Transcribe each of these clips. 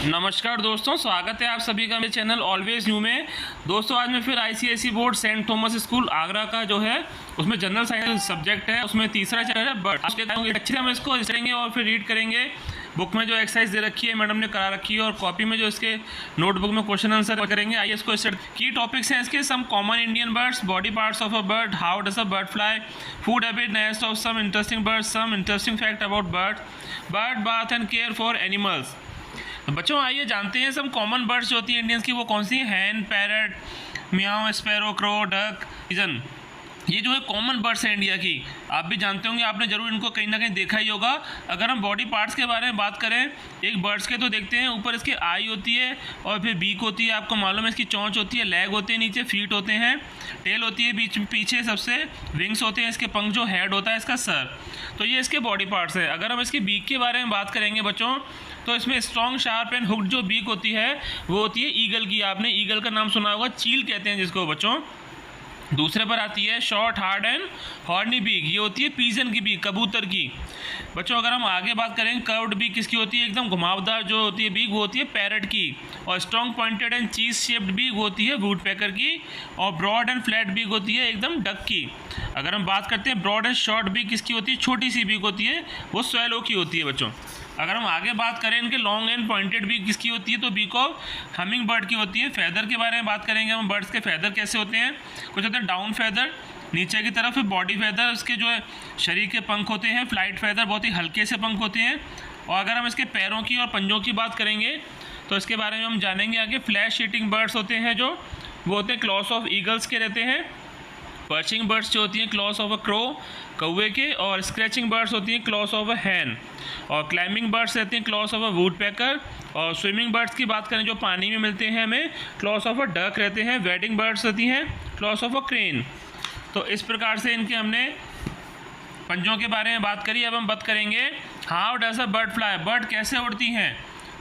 नमस्कार दोस्तों, स्वागत है आप सभी का मेरे चैनल ऑलवेज न्यू में। दोस्तों आज मैं फिर ICSE board Saint Thomas school Agra का जो है उसमें जनरल साइंस सब्जेक्ट है, उसमें तीसरा चैप्टर है बर्ड। अच्छे से हम इसको करेंगे और फिर रीड करेंगे। बुक में जो एक्सरसाइज दे रखी है मैडम ने करा रखी है और कॉपी में जो इसके नोटबुक में क्वेश्चन आंसर करेंगे। आइए इसको स्टार्ट। की टॉपिक्स हैं इसके: some common Indian birds, body parts of a bird, how does a bird fly, food habit, nest of some interesting birds, some interesting fact about bird bath and care for animals. तो बच्चों आइए जानते हैं सब common birds जो होती हैं Indians की वो कौन सी हैं। हैन, पैरट, मियाओ, स्पैरो, क्रो, डक, पिजन, ये जो है कॉमन बर्ड्स हैं इंडिया की। आप भी जानते होंगे, आपने जरूर इनको कहीं ना कहीं देखा ही होगा। अगर हम बॉडी पार्ट्स के बारे में बात करें एक बर्ड्स के, तो देखते हैं ऊपर इसकी आई होती है और फिर बीक होती है, आपको मालूम है इसकी चोंच होती है, लेग होते हैं, नीचे फीट होते हैं, टेल होती है, बीच पीछे सबसे विंग्स होते हैं, इसके पंख, जो हेड होता है इसका सर। तो ये इसके बॉडी पार्ट्स हैं। अगर हम इसकी बीक के बारे में बात करेंगे बच्चों, तो इसमें स्ट्रॉन्ग, शार्प एंड हुक्ड जो बीक होती है वो होती है ईगल की। आपने ईगल का नाम सुना होगा, चील कहते हैं जिसको बच्चों। दूसरे पर आती है short, hard and horny beak, ये होती है पीजन की बीक, कबूतर की। बच्चों अगर हम आगे बात करें कर्व्ड बीक किसकी होती है, एकदम घुमावदार जो होती है बीक वो होती है पैरट की। और स्ट्रॉन्ग पॉइंटेड एंड चीज शेप्ड बीक होती है वुडपेकर की। और ब्रॉड एंड फ्लैट बीक होती है एकदम डक की। अगर हम बात करते हैं ब्रॉड एंड शॉर्ट बीक किसकी होती है, छोटी सी बीक होती है, वो स्वेलो की होती है बच्चों। अगर हम आगे बात करें इनके लॉन्ग एंड पॉइंटेड बीक किसकी होती है, तो बीक ऑफ हमिंग बर्ड की होती है। फैदर के बारे में बात करेंगे हम, बर्ड्स के फैदर कैसे होते हैं। कुछ होते हैं डाउन फैदर नीचे की तरफ, बॉडी फैदर उसके जो है शरीर के पंख होते हैं, फ्लाइट फैदर बहुत ही हल्के से पंख होते हैं। और अगर हम इसके पैरों की और पंजों की बात करेंगे तो इसके बारे में हम जानेंगे आगे। फ्लैश ईटिंग बर्ड्स होते हैं जो वो होते हैं क्लॉस ऑफ ईगल्स के रहते हैं। पर्चिंग बर्ड्स जो होती हैं क्लॉस ऑफ अ क्रो, कौवे के। और स्क्रैचिंग बर्ड्स होती हैं क्लॉस ऑफ अ हैन। और क्लाइंबिंग बर्ड्स रहते हैं क्लॉस ऑफ अ वुडपेकर। और स्विमिंग बर्ड्स की बात करें जो पानी में मिलते हैं हमें, क्लॉस ऑफ अ डक रहते हैं। वेडिंग बर्ड्स होती हैं क्लॉस ऑफ अ क्रेन। तो इस प्रकार से इनके हमने पंजों के बारे में बात करी। अब हम बात करेंगे how does a bird fly, bird कैसे उड़ती हैं।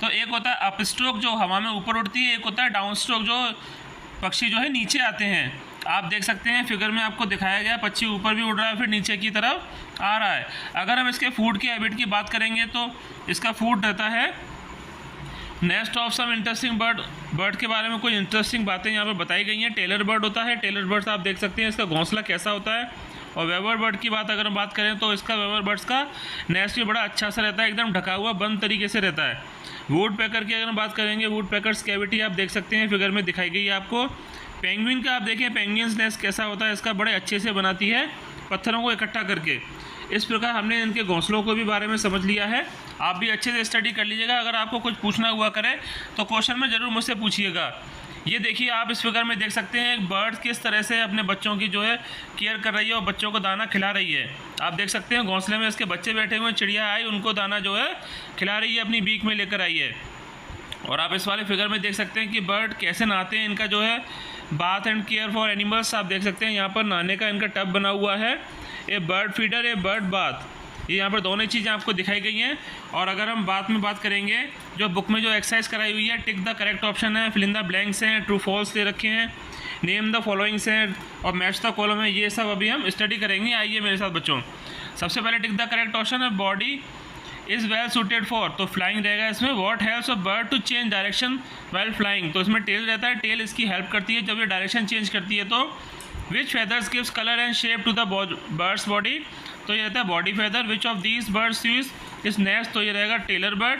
तो एक होता है अप स्ट्रोक जो हवा में ऊपर उड़ती है, एक होता है डाउन स्ट्रोक जो पक्षी जो है नीचे आते हैं। आप देख सकते हैं फिगर में आपको दिखाया गया, पक्षी ऊपर भी उड़ रहा है फिर नीचे की तरफ आ रहा है। अगर हम इसके फूड के हैबिट की बात करेंगे तो इसका फूड रहता है nest of some interesting bird के बारे में कुछ इंटरेस्टिंग बातें यहाँ पर बताई गई हैं। टेलर बर्ड होता है, टेलर बर्ड्स आप देख सकते हैं इसका घोंसला कैसा होता है। और वेवर बर्ड की बात अगर हम बात करें तो इसका वेवर बर्ड्स का नेस्ट भी बड़ा अच्छा सा रहता है, एकदम ढका हुआ बंद तरीके से रहता है। वुड पैकर की अगर हम बात करेंगे, वुड पैकर्स कैविटी आप देख सकते हैं फिगर में दिखाई गई है आपको। पेंगुइन का आप देखें, पेंगुइन्स नेस्ट कैसा होता है, इसका बड़े अच्छे से बनाती है पत्थरों को इकट्ठा करके। इस प्रकार हमने इनके घोंसलों को भी बारे में समझ लिया है। आप भी अच्छे से स्टडी कर लीजिएगा। अगर आपको कुछ पूछना हुआ करे तो क्वेश्चन में ज़रूर मुझसे पूछिएगा। ये देखिए आप इस फिगर में देख सकते हैं एक बर्ड किस तरह से अपने बच्चों की जो है केयर कर रही है और बच्चों को दाना खिला रही है। आप देख सकते हैं घोंसले में इसके बच्चे बैठे हुए हैं, चिड़िया आई उनको दाना जो है खिला रही है, अपनी बीक में लेकर आई है। और आप इस वाले फिगर में देख सकते हैं कि बर्ड कैसे नहाते हैं, इनका जो है bath and care for animals आप देख सकते हैं। यहाँ पर नहाने का इनका टब बना हुआ है, ए बर्ड फीडर, ए बर्ड बाथ, ये यहाँ पर दोनों चीज़ें आपको दिखाई गई हैं। और अगर हम बात करेंगे जो बुक में जो एक्सरसाइज कराई हुई है, टिक द करेक्ट ऑप्शन है, फिल इन द ब्लैंक्स हैं, ट्रू फॉल्स दे रखे हैं, नेम द फॉलोइंग्स हैं और मैच द कॉलम है, ये सब अभी हम स्टडी करेंगे। आइए मेरे साथ बच्चों। सबसे पहले टिक द करेक्ट ऑप्शन है body is well suited for, तो फ्लाइंग रहेगा इसमें। What helps a bird to change direction well flying, तो इसमें टेल रहता है, टेल इसकी हेल्प करती है जब ये डायरेक्शन चेंज करती है। तो which feathers gives colour and shape to the bird's body, तो ये रहता है body feather. Which of these birds use इस नेस्ट, तो ये रहेगा tailor bird.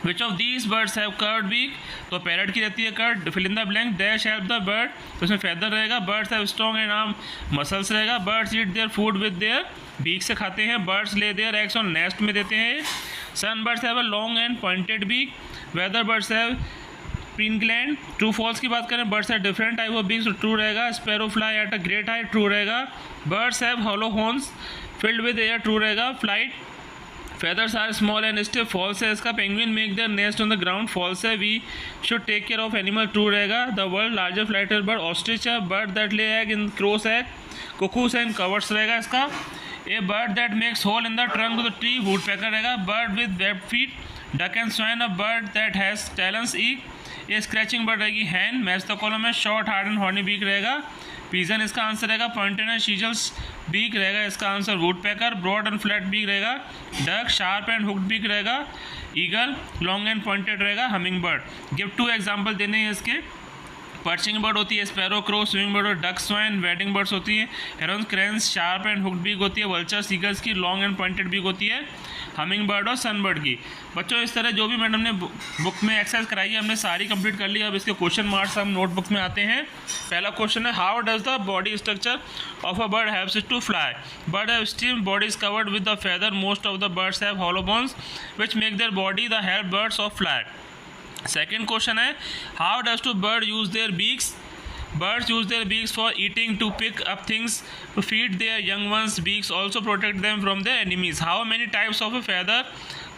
Which of these birds have curved beak, तो पैरट की रहती है curved. Fill in the blank, dash help the bird, तो इसमें फेदर रहेगा। Birds have strong and arm muscles रहेगा। Birds eat their food with there beak से खाते हैं। Birds lay their eggs on nest में देते हैं। Sun birds have a long and pointed beak. Weather birds have pin gland. True false की बात करें, birds have different type of beaks, true रहेगा। Sparrow fly at a great height, true रहेगा। Birds have hollow horns filled with air, true रहेगा। Flight feathers are small and stiff, false है इसका। Penguin make their nest on the ground, false है। We should take care of animal, true रहेगा। The world largest flighter bird ostrich है। Bird that lay egg in crows egg, cuckoos and covers रहेगा इसका। A bird that makes hole in the trunk of the tree, woodpecker रहेगा। Bird with web feet, duck and swan. A bird that has talons ईक, ये scratching bird रहेगी hen. Match the column है, short, hard and horny beak रहेगा। Pigeon इसका answer रहेगा। Pointed and शीजल्स beak रहेगा इसका answer. Woodpecker broad and flat beak रहेगा। Duck sharp and hooked beak रहेगा। ईगल लॉन्ग एंड पॉइंटेड रहेगा। Humming bird. गिव 2 एग्जाम्पल देने हैं इसके। पर्चिंग बर्ड होती है स्पैरो क्रो, स्विमिंग बर्ड और डक स्वाइन। वेडिंग बर्ड्स होती है heron cranes, sharp and hooked beak होती है। वल्चर ईगल्स की लॉन्ग एंड पॉइंटेड बीक होती है। हमिंग बर्ड और सनबर्ड की। बच्चों इस तरह जो भी मैडम ने बुक में एक्सरसाइज कराई है हमने सारी कंप्लीट कर ली। अब इसके क्वेश्चन मार्क्स हम नोटबुक में आते हैं। पहला क्वेश्चन है how does the body structure of a bird helps it to fly. Bird have stream bodies covered with the feather. Most of the birds have hollow bones which make their body the help birds of fly. Second question है how does to bird use their beaks. Birds use their beaks for eating, to pick up things, to feed their young ones. Beaks also protect them from their enemies. How many types of a feather?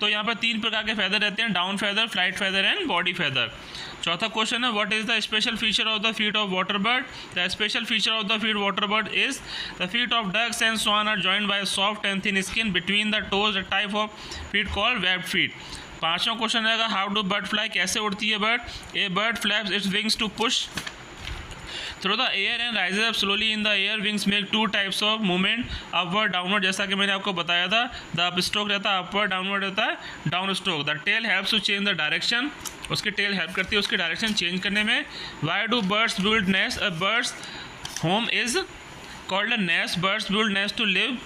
तो यहाँ पर 3 प्रकार के feather रहते हैं, down feather, flight feather and body feather. चौथा question है what is the special feature of the feet of water bird. The special feature of the feet water bird is the feet of ducks and swan are joined by soft and thin skin between the toes, a type of feet called webbed feet. पांचवा question रहेगा how do bird fly. कैसे उड़ती है bird. A bird flaps its wings to push through the air and rises up slowly in the air. Wings make 2 types of movement, upward downward, जैसा कि मैंने आपको बताया था। द अप स्ट्रोक रहता है अपवर्ड, डाउनवर्ड रहता है down stroke. The tail helps to change the direction, उसकी टेल हेल्प करती है उसकी डायरेक्शन चेंज करने में। Why do birds build nest. A bird's home is called a nest. Birds build nest to live,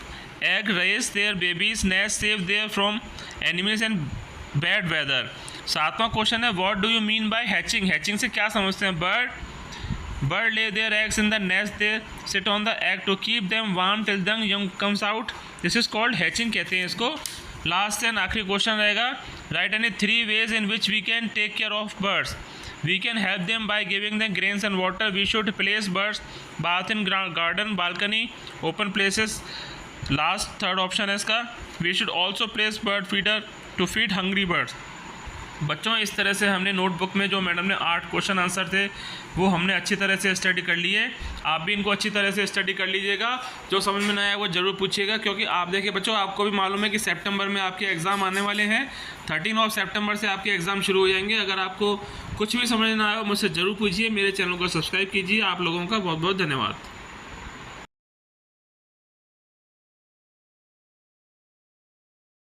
egg, raise their babies, nest save their from animals and bad weather. सातवां question है what do you mean by hatching. Hatching से क्या समझते हैं। Bird lay their eggs in the nest. They sit on the egg to keep them warm till the young comes out. This is called hatching कहते हैं इसको। Last and आखिरी question रहेगा right any 3 ways in which we can take care of birds. We can help them by giving them grains and water. We should place birds bath in garden, balcony, open places. Last third option है इसका we should also place bird feeder to feed hungry birds. बच्चों इस तरह से हमने notebook में जो madam ने 8 क्वेश्चन आंसर थे वो हमने अच्छी तरह से स्टडी कर लिए। आप भी इनको अच्छी तरह से स्टडी कर लीजिएगा। जो समझ में नहीं आया वो ज़रूर पूछिएगा, क्योंकि आप देखिए बच्चों आपको भी मालूम है कि सितंबर में आपके एग्ज़ाम आने वाले हैं। 13 सितंबर से आपके एग्ज़ाम शुरू हो जाएंगे। अगर आपको कुछ भी समझ ना आया मुझसे ज़रूर पूछिए। मेरे चैनल को सब्सक्राइब कीजिए। आप लोगों का बहुत बहुत धन्यवाद।